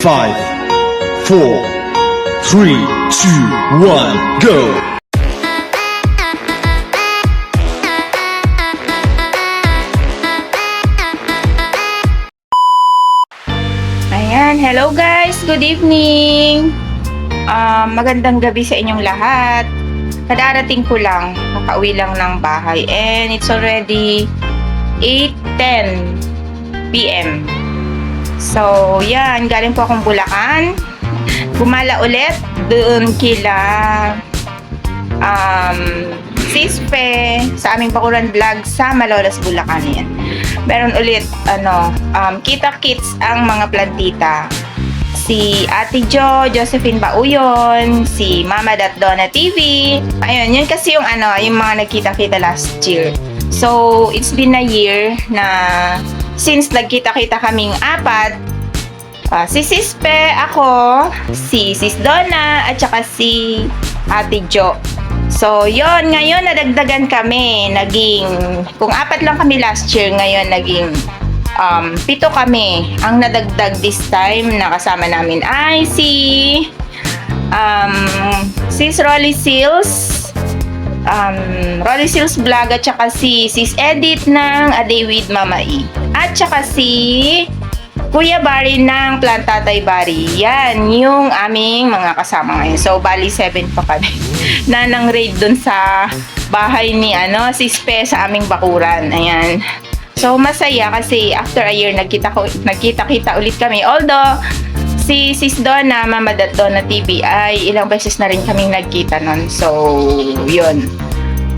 5, 4, 3, 2, 1, go! Ayan, hello guys, good evening. Magandang gabi sa inyong lahat. Kadarating ko lang, kakauwi lang ng bahay and it's already 8:10 PM. So, yan, galing po akong Bulacan. Gumala ulit doon kila Sispe sa aming Bakuran Vlog sa Malolos, Bulacan yan. Meron ulit kita-kits ang mga plantita. Si Ate Jo, Josephine Bauyon, si Mama Donna TV. Ayun, yun kasi yung yung mga nagkita-kita last year. So, it's been a year na since nagkita-kita kaming apat. Si Sispe, ako, si Sis Donna, at saka si Ate Jo. So, yon ngayon nadagdagan kami. Kung apat lang kami last year, ngayon naging 7 kami. Ang nadagdag this time na kasama namin ay si Sis Rolly Seals, Rolly Seals Vlog, at saka si Sis Edit ng A Day with Mama E, at saka si Kuya Barry ng Plantatay Barry. Yan yung aming mga kasama ngayon. So, bali 7 pa kami na nang raid dun sa bahay ni Sispe sa aming bakuran. Ayan. So, masaya kasi after a year nagkita-kita ulit kami. Although, si Sis Donna, Mama Donna TV ay ilang beses na rin kaming nagkita nun. So, yun.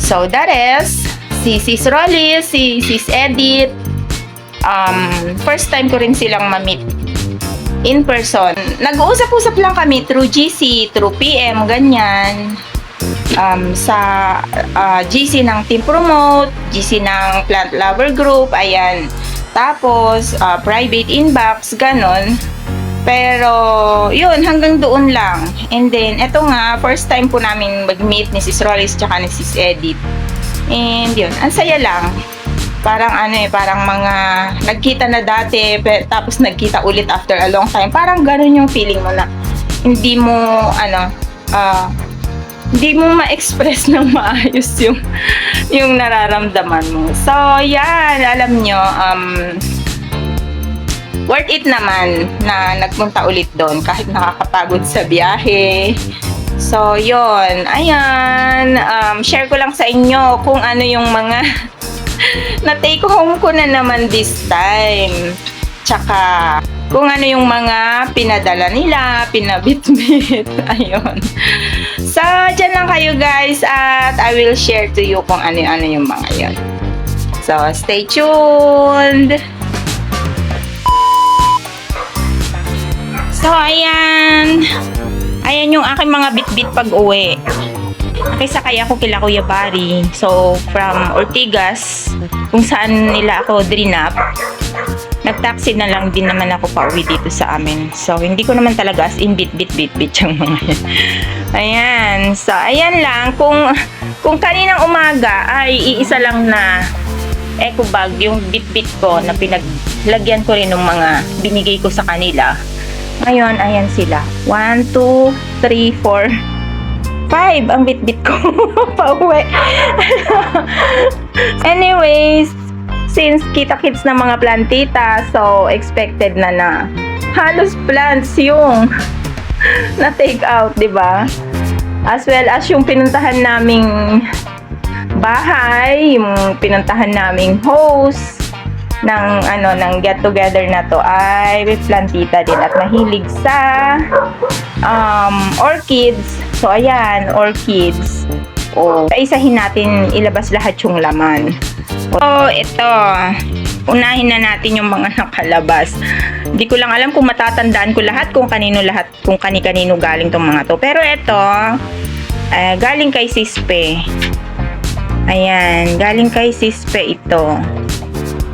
So, that is si Sis Rolly, si Sis Edit. First time ko rin silang ma-meet in person. Nag-uusap-usap lang kami through GC, through PM, ganyan. Sa GC ng Team Promote, GC ng Plant Lover Group, ayan. Tapos, private inbox, ganon. Pero, yun, hanggang doon lang. And then, eto nga, first time po namin mag-meet ni Sis Rollis tsaka ni Sis Edit. And yun, ang saya lang. Parang parang mga nagkita na dati, tapos nagkita ulit after a long time. Parang ganon yung feeling mo na hindi mo, hindi mo ma-express ng maayos yung nararamdaman mo. So, yan, alam nyo, worth it naman na nagpunta ulit doon kahit nakakapagod sa biyahe. So, yon, ayan, share ko lang sa inyo kung ano yung mga na-take home ko na naman this time. Tsaka, kung ano yung mga pinadala nila, pinabitbit. Ayun. So, dyan lang kayo guys at I will share to you kung ano-ano yung mga yun. So, stay tuned! So, ayan. Ayan yung aking mga bit-bit pag-uwi. Nakisakay ako kila Kuya Barry. So, from Ortigas, kung saan nila ako drinap, nag-taxi na lang din naman ako pauwi dito sa amin. So, hindi ko naman talaga as in bit yung mga yan. Ayan. So, ayan lang. Kung kaninang umaga ay iisa lang na eco bag yung bit ko na pinaglagyan ko rin ng mga binigay ko sa kanila. Ngayon, ayan sila. 1, 2, 3, 4, 5 ang bit ko pauwi. Anyways, since kita-kits na mga plantita, so expected na halos plants yung na take out, di ba? As well as yung pinuntahan naming bahay, yung pinuntahan naming host ng get together na to ay with plantita din at mahilig sa orchids. So ayan, orchids. Isa-isahin natin ilabas lahat yung laman. So, ito. Unahin na natin yung mga nakalabas. Hindi ko lang alam kung matatandaan ko lahat, kung kani-kanino galing tong mga to. Pero ito, galing kay Sispe. Ayan, galing kay Sispe ito.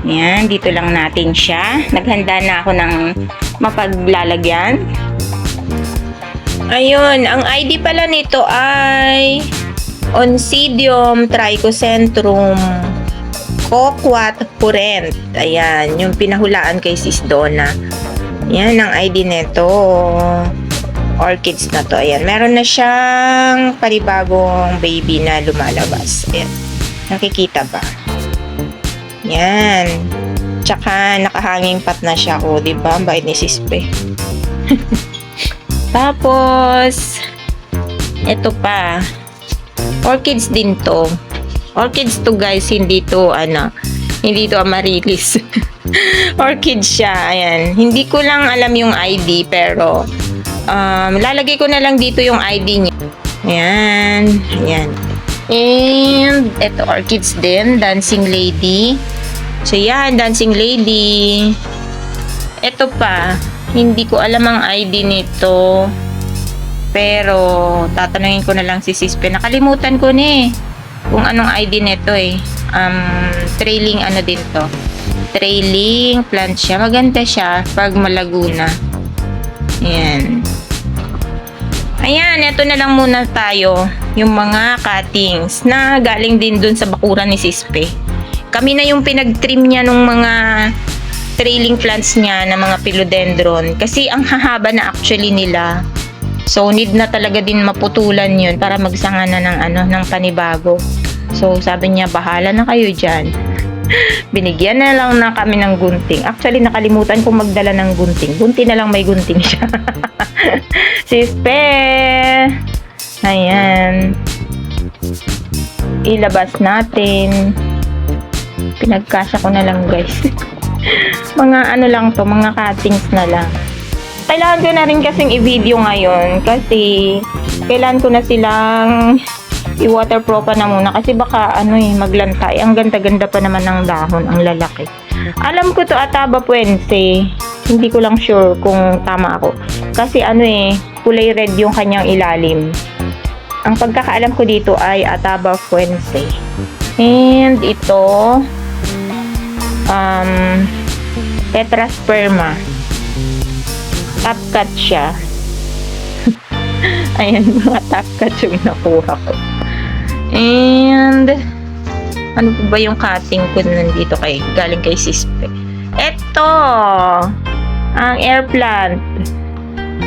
Ayan, dito lang natin siya. Naghanda na ako ng mapaglalagyan. Ayun, ang ID pala nito ay Oncidium trichocentrum coquat purent. Ayan, yung pinahulaan kay Sis Donna. Yan ang ID nito. Orchids na to. Ayan. Meron na siyang panibagong baby na lumalabas. Ayan. Nakikita ba? Yan. Tsaka nakahanging pat na siya ko. Diba? Ang bait ni Sispe. Tapos, ito pa. Orchids din to. Orchids to guys. Hindi to amaryllis. Orchids siya. Ayan. Hindi ko lang alam yung ID pero lalagay ko na lang dito yung ID niya. Ayan. Ayan. And ito orchids din. Dancing lady. So yan. Dancing lady. Ito pa. Hindi ko alam ang ID nito. Pero tatanungin ko na lang si Sispe. Nakalimutan ko na kung anong ID nito trailing din to. Trailing plant siya. Maganda siya pag malaguna. Ayan. Ayan, ito na lang muna tayo. Yung mga cuttings na galing din dun sa bakuran ni Sispe. Kami na yung pinag-trim niya nung mga trailing plants niya na mga philodendron. Kasi ang hahaba na actually nila. So, need na talaga din maputulan yun para magsanga na ng panibago. So, sabi niya, bahala na kayo dyan. Binigyan na lang na kami ng gunting. Actually, nakalimutan kong magdala ng gunting. Gunting na lang may gunting siya. Sispe! Ayan. Ilabas natin. Pinagkasya ko na lang guys. Mga lang to, mga cuttings na lang. Kailangan ko na rin kasing i-video ngayon kasi kailangan ko na silang i-waterproof na muna kasi baka maglantay. Ang ganda-ganda pa naman ng dahon, ang lalaki. Alam ko to Ataba Puense. Hindi ko lang sure kung tama ako. Kasi kulay red yung kanyang ilalim. Ang pagkakaalam ko dito ay Ataba Puense. And ito Tetrasperma. Top cut siya. Ayan, mga top cut yung nakuha ko. And ano po ba yung cutting ko nandito galing kay Sispe? Eto ang air plant.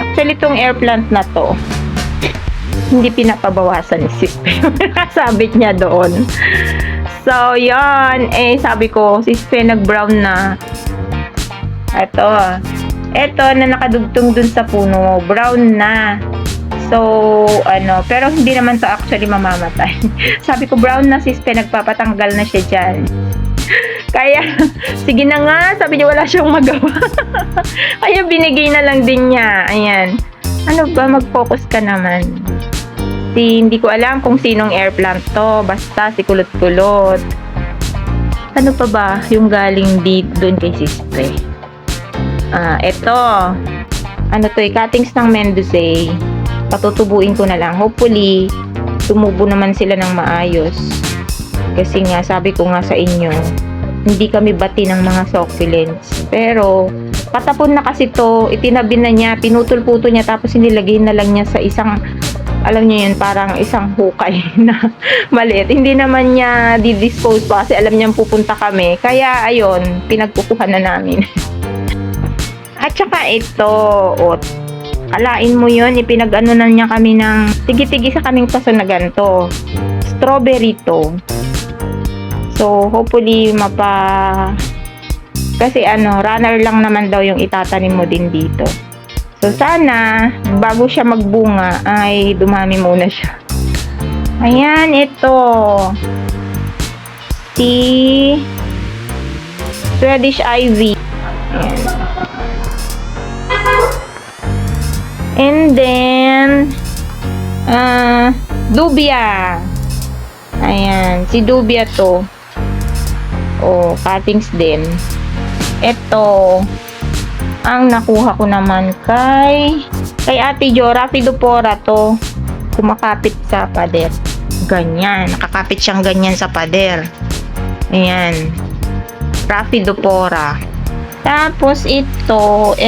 Actually itong air plant na to hindi pinapabawasan ni Sispe. Nakasabit niya doon. So yan, sabi ko Sispe nag-brown na. Eto na nakadugtong dun sa puno, brown na. So, pero hindi naman to actually mamamatay. Sabi ko, brown na Sispe, nagpapatanggal na siya dyan. Kaya, sige na nga, sabi niya wala siyang magawa. Kaya binigay na lang din niya. Ayan. Ano ba, mag-focus ka naman. Hindi ko alam kung sinong air plant to. Basta si kulot-kulot. Ano pa ba yung galing doon kay Sispe? Ito. Cuttings ng Mendoza. Patutubuin ko na lang. Hopefully, tumubo naman sila ng maayos. Kasi nga, sabi ko nga sa inyo, hindi kami bati ng mga succulents. Pero, patapon na kasi to, itinabi na niya, pinutol-puto niya, tapos inilagay na lang niya sa isang, alam niyo yun, parang isang hukay na maliit. Hindi naman niya di-dispose pa kasi alam niya pupunta kami. Kaya, ayun, pinagkukuha na namin. At saka ito, alain mo yun, ipinag-ano na niya kami ng tigi-tigi sa kaming paso na ganito. Strawberry to. So, hopefully, kasi runner lang naman daw yung itatanim mo din dito. So, sana, bago siya magbunga, ay dumami muna siya. Ayan, ito. Si Swedish Ivy. Ayan. And then, Dubia. Ayan, si Dubia to. Cuttings din. Ito, ang nakuha ko naman kay Ate Jo, Rhaphidophora to. Kumakapit sa pader. Ganyan, nakakapit siyang ganyan sa pader. Ayan, Rhaphidophora. Tapos itong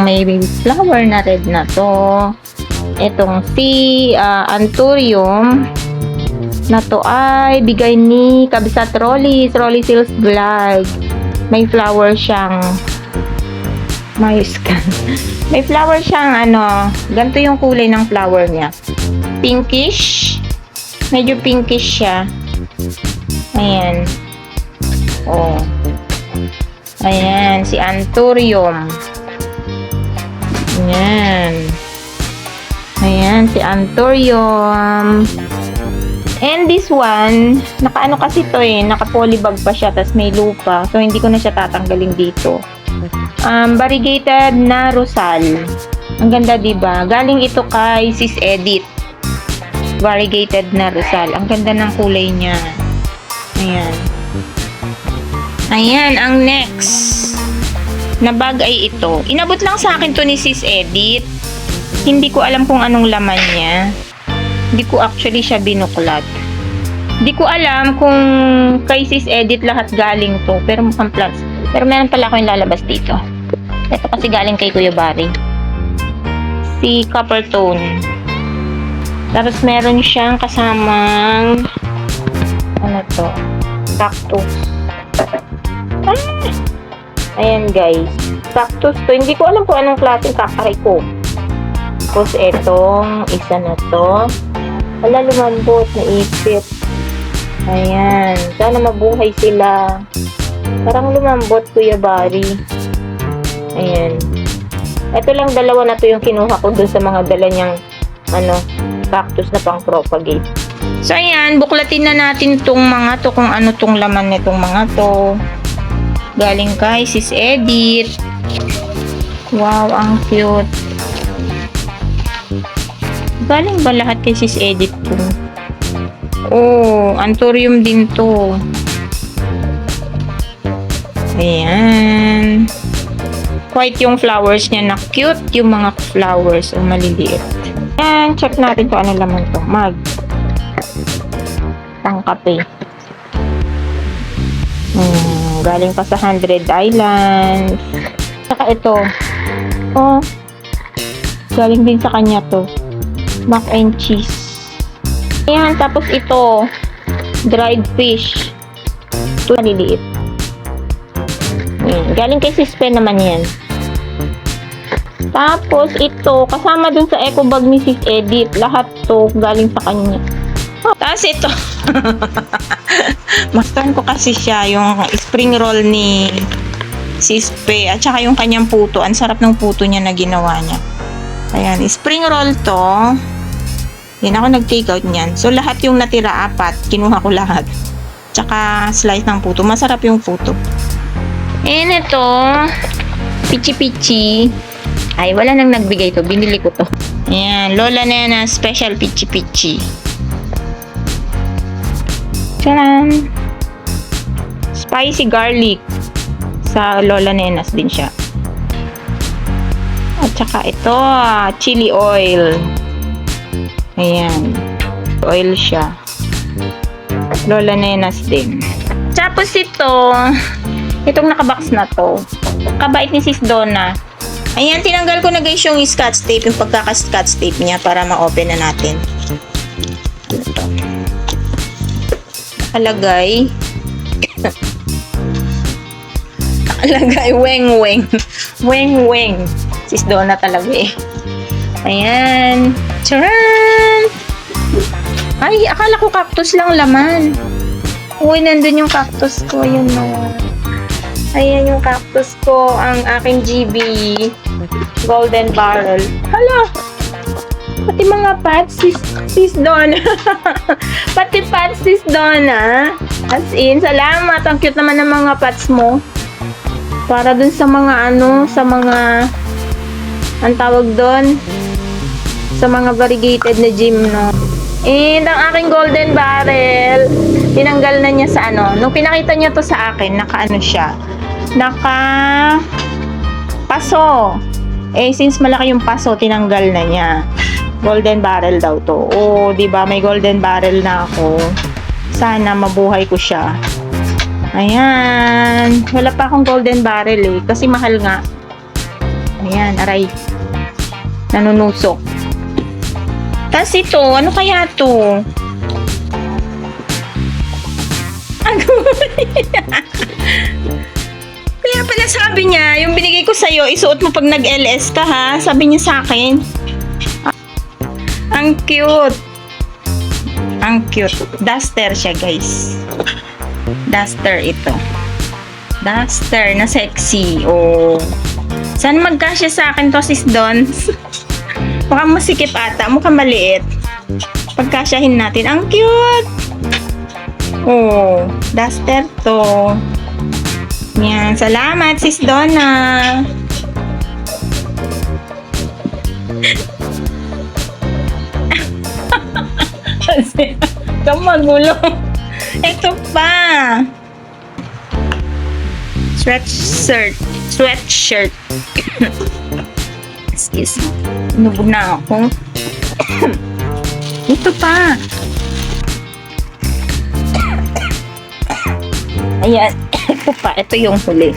may flower na red na to. Itong si Anthurium na to ay bigay ni Kabsat Rolly Sales Vlog. May flower siyang Mayos ka. May flower siyang ano, ganito yung kulay ng flower niya. Pinkish. Medyo pinkish siya. Ayan. Oh. Ayan, si Anthurium. Ayan. Ayan, si Anthurium. And this one, nakaano kasi to naka-polybag pa siya, tas may lupa. So, hindi ko na siya tatanggalin dito. Variegated na Rosal. Ang ganda, diba? Galing ito kay Sis Edith. Variegated na Rosal. Ang ganda ng kulay niya. Ayan. Ayan, ang next na bag ay ito. Inabot lang sa akin to ni Sis Edith. Hindi ko alam kung anong laman niya. Hindi ko actually siya binuklat. Hindi ko alam kung kay Sis Edith lahat galing to. Pero mukhang plastic. Pero meron pala ako yung lalabas dito. Ito kasi galing kay Kuya Barry. Si Copper Tone. Tapos meron siyang kasamang ano to? Cactus. Ayan guys. Cactus to. Hindi ko alam kung anong klaseng kakaray ko. Tapos etong isa na to. Wala, lumambot na ipit. Ayan. Sana mabuhay sila. Parang lumambot, Kuya Barry. Ayan. Ito lang dalawa na to yung kinuha ko dun sa mga dala niyang cactus na pang propagate. So ayan, buklatin na natin tong mga to kung ano tong laman nitong mga to. Galing kay Sis Edith. Wow, ang cute. Galing ba lahat kay Sis Edith to? Oh, Anthurium din to. Ayan. Quite yung flowers niya na cute. Yung mga flowers o maliliit. And check natin kung ano laman to. Mag. Pangkape. Galing pa sa 100 Islands. Saka ito. Oh. Galing din sa kanya to. Mac and cheese. Ayan. Tapos ito. Dried fish. Ito maliliit. Ayan. Galing kay Sis Pen naman yan. Tapos ito, kasama dun sa eco bag ni Sis Edith. Lahat to galing sa kanya. Tapos ito. Mastuhan ko kasi siya, yung spring roll ni Sis Pe. At saka yung kanyang puto. Ang sarap ng puto niya na ginawa niya. Ayan, spring roll to. Yan ako nag-take out niyan. So lahat yung natira, 4. Kinuha ko lahat. Tsaka slice ng puto. Masarap yung puto. And ito, pichi-pichi. Ay, wala nang nagbigay to. Binili ko to. Ayan, Lola Nena Special Pichi-pichi. Tcharan! Spicy garlic. Sa Lola Nenas din siya. At saka ito, chili oil. Ayan. Oil siya. Lola Nenas din. Tapos ito, itong nakabox na to. Kabait ni Sis Donna. Ayan, tinanggal ko na guys yung scotch tape, yung pagkaka-scotch tape niya para ma-open na natin. Ano to? Nakalagay. Nakalagay, weng-weng. Weng-weng. Sis Donna talaga eh. Ayan. Tcharan! Ay, akala ko cactus lang laman. Uy, nandun yung cactus ko. Yun na. Ayan yung cactus ko, ang aking GB Golden Barrel. Hala! Pati mga pads, sis Donna. Pati pads, sis Donna. As in, salamat. Ang cute naman ng mga pads mo. Para dun sa mga sa mga, ang tawag dun, sa mga variegated na gym, no? And ang aking Golden Barrel, tinanggal na niya sa nung pinakita niya to sa akin, siya. Paso. Eh, since malaki yung paso, tinanggal na niya. Golden Barrel daw to. Oh, di ba? May Golden Barrel na ako. Sana mabuhay ko siya. Ayan. Wala pa akong Golden Barrel eh. Kasi mahal nga. Ayan, aray. Nanunusok. Tapos ito, ano kaya to? nga pala sabi niya, yung binigay ko sa'yo, isuot mo pag nag-LS ka ha. Sabi niya sa akin. Ang cute. Ang cute. Duster siya, guys. Duster ito. Duster na sexy. Oh. Saan magkasya sa akin to, sis Dons? Mukhang masikip ata. Mukhang maliit. Pagkasyahin natin. Ang cute. Oh. Duster to. Yan. Salamat, sis Donna. Kasi, magulo. Ito pa. Sweatshirt. Excuse me. Nubog na ako. Ito pa. Ayan. Ito pa. Ito yung huli.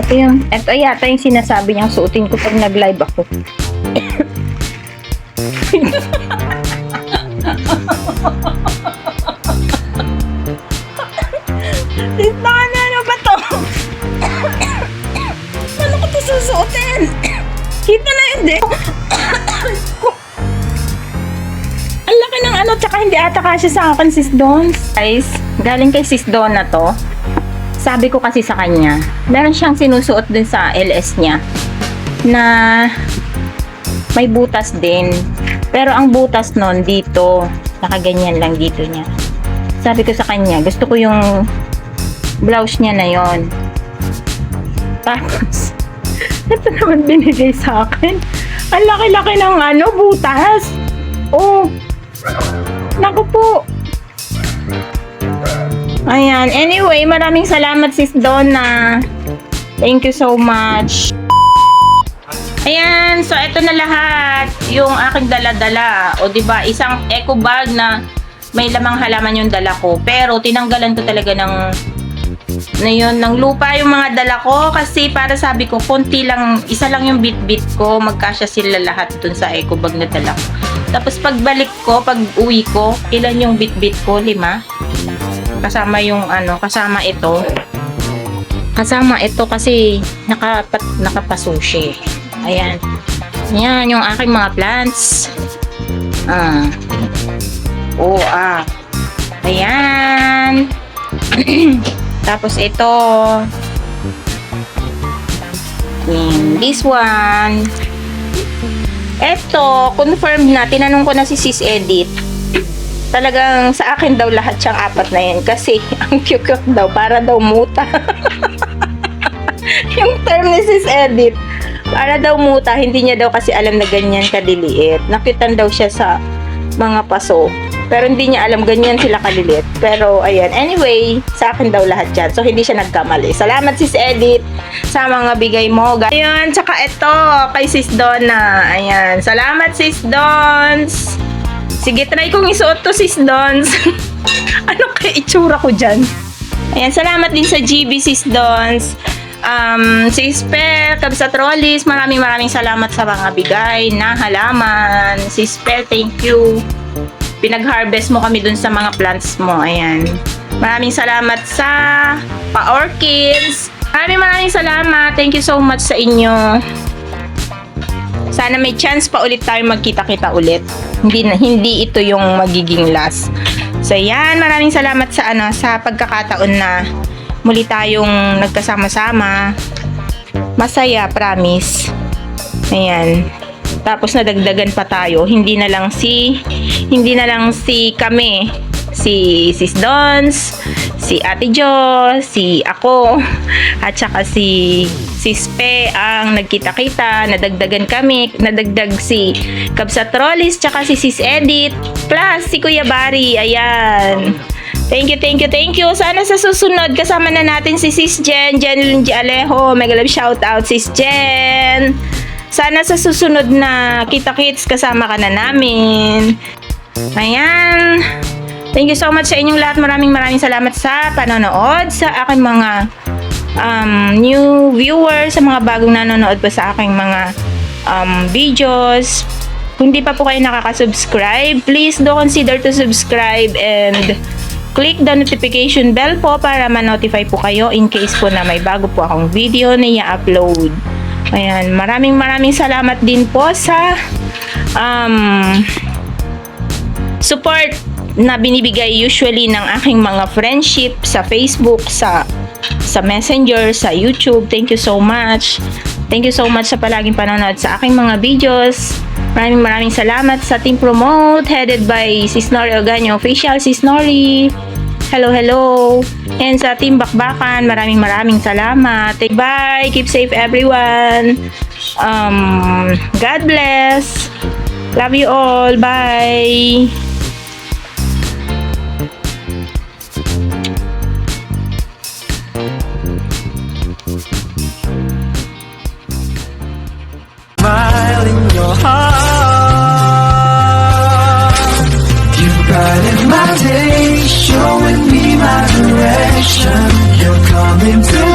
Ito yata yung sinasabi niyang suotin ko pag nag-live ako. Ano ba to? Ano ko to susuotin? Kita na hindi. Ang laki ng ano, tsaka hindi ata kasya sa akin, sis Don. Guys, galing kay sis Don na to. Sabi ko kasi sa kanya, meron siyang sinusuot din sa LS niya na may butas din. Pero ang butas nun dito, nakaganyan lang dito niya. Sabi ko sa kanya, gusto ko yung blouse niya na yon. Tapos, ito naman binigay sa akin. Ang laki-laki ng ano, butas. Oh, naku po. Ayan. Anyway, maraming salamat sis Donna. Thank you so much. Ayan. So, ito na lahat. Yung aking dala-dala. O, diba, isang eco bag na may lamang halaman yung dala ko. Pero, tinanggalan ko talaga ng lupa yung mga dala ko. Kasi, para sabi ko, konti lang, isa lang yung bit-bit ko. Magkasya sila lahat dun sa eco bag na dala ko. Tapos, pagbalik ko, pag uwi ko, ilan yung bit-bit ko? 5? Kasama yung kasama ito. Kasama ito kasi nakapasushi. Ayan. Ayan yung aking mga plants. Ayan. Tapos ito. This one. Ito, confirmed na. Tinanong ko na si Sis Edith. Talagang sa akin daw lahat siyang 4 na yan kasi ang cute daw, para daw muta. Yung term ni Sis Edith, para daw muta, hindi niya daw kasi alam na ganyan kadiliit. Nakitan daw siya sa mga paso, pero hindi niya alam ganyan sila kaliliit. Pero ayan, anyway, sa akin daw lahat yan, so hindi siya nagkamali. Salamat Sis Edith sa mga bigay mo. Ayan, tsaka ito kay Sis Donna. Ayan, salamat Sis Dons. Sige, try kong isuot to, Sis Dons. Ano kaya itsura ko dyan? Ayan, salamat din sa GB, Sis Dons. Sis Per, Kabsat Rollis, maraming salamat sa mga bigay na halaman. Sis Per, thank you. Pinag-harvest mo kami dun sa mga plants mo. Ayan. Maraming salamat sa pa-orchids. Maraming salamat. Thank you so much sa inyo. Sana may chance pa ulit tayo magkita-kita ulit. Hindi ito yung magiging last. So yan, maraming salamat sa pagkakataon na muli tayong nagkasama-sama. Masaya, promise. Ayan. Tapos nadagdagan pa tayo. Hindi na lang si kami. Si Sis Dons, si Ate Jo, si ako, at saka si Sis Pe ang nagkita-kita, nadagdagan kami, nadagdag si Kabsat Rollis, tsaka si Sis Edith, plus si Kuya Barry, ayan. Thank you. Sana sa susunod, kasama na natin si Sis Jen Lunji Alejo, mega love shout out Sis Jen. Sana sa susunod na kita-kits, kasama ka na namin. Ayan. Thank you so much sa inyong lahat. Maraming salamat sa panonood, sa aking mga new viewers, sa mga bagong nanonood pa sa aking mga videos. Kung di pa po kayo nakaka-subscribe, please do consider to subscribe and click the notification bell po para ma-notify po kayo in case po na may bago po akong video na i-upload. Ayan, maraming salamat din po sa support na binibigay usually ng aking mga friendship sa Facebook, sa Messenger, sa YouTube. Thank you so much. Thank you so much sa palaging panonood sa aking mga videos. Maraming salamat sa Team Promote headed by Sis Nori Oganyo Official. Sis Nori, hello. And sa Team Bakbakan, maraming salamat. Bye. Keep safe everyone. God bless. Love you all. Bye. Smile in your heart. You brighten my day, showing me my direction. You're coming to